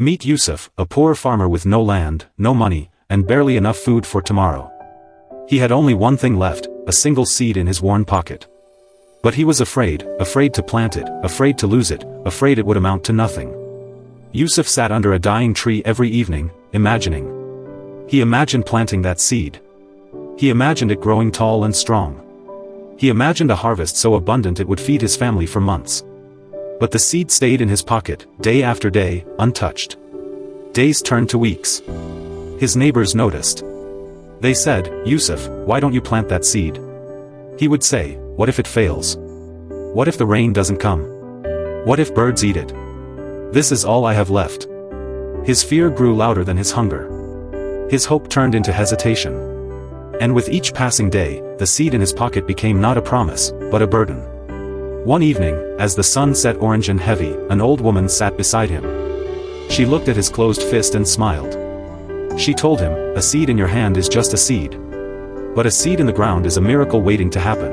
Meet Yusuf, a poor farmer with no land, no money, and barely enough food for tomorrow. He had only one thing left, a single seed in his worn pocket. But he was afraid to plant it, afraid to lose it, afraid it would amount to nothing. Yusuf sat under a dying tree every evening, imagining. He imagined planting that seed. He imagined it growing tall and strong. He imagined a harvest so abundant it would feed his family for months. But the seed stayed in his pocket, day after day, untouched. Days turned to weeks. His neighbors noticed. They said, "Yusuf, why don't you plant that seed?" He would say, "What if it fails? What if the rain doesn't come? What if birds eat it? This is all I have left." His fear grew louder than his hunger. His hope turned into hesitation. And with each passing day, the seed in his pocket became not a promise, but a burden. One evening, as the sun set orange and heavy, an old woman sat beside him. She looked at his closed fist and smiled. She told him, "A seed in your hand is just a seed. But a seed in the ground is a miracle waiting to happen."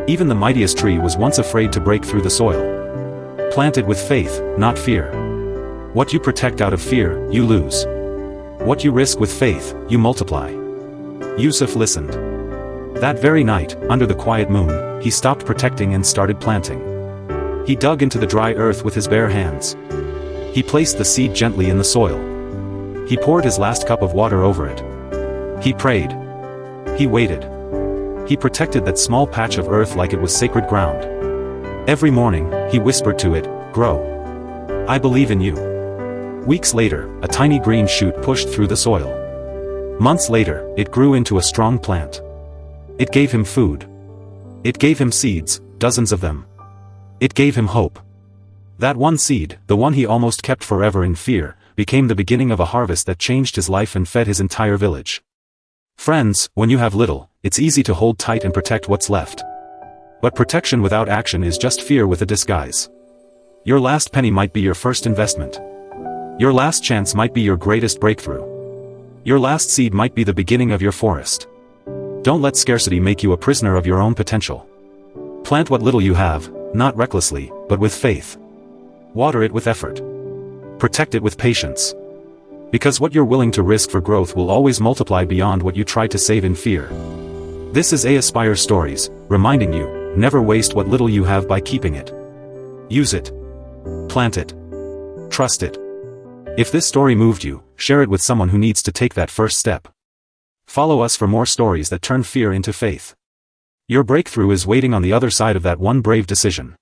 Even the mightiest tree was once afraid to break through the soil. Planted with faith, not fear. What you protect out of fear, you lose. What you risk with faith, you multiply. Yusuf listened. That very night, under the quiet moon, he stopped protecting and started planting. He dug into the dry earth with his bare hands. He placed the seed gently in the soil. He poured his last cup of water over it. He prayed. He waited. He protected that small patch of earth like it was sacred ground. Every morning, he whispered to it, "Grow. I believe in you." Weeks later, a tiny green shoot pushed through the soil. Months later, it grew into a strong plant. It gave him food. It gave him seeds, dozens of them. It gave him hope. That one seed, the one he almost kept forever in fear, became the beginning of a harvest that changed his life and fed his entire village. Friends, when you have little, it's easy to hold tight and protect what's left. But protection without action is just fear with a disguise. Your last penny might be your first investment. Your last chance might be your greatest breakthrough. Your last seed might be the beginning of your forest. Don't let scarcity make you a prisoner of your own potential. Plant what little you have, not recklessly, but with faith. Water it with effort. Protect it with patience. Because what you're willing to risk for growth will always multiply beyond what you try to save in fear. This is Aspire Stories, reminding you, never waste what little you have by keeping it. Use it. Plant it. Trust it. If this story moved you, share it with someone who needs to take that first step. Follow us for more stories that turn fear into faith. Your breakthrough is waiting on the other side of that one brave decision.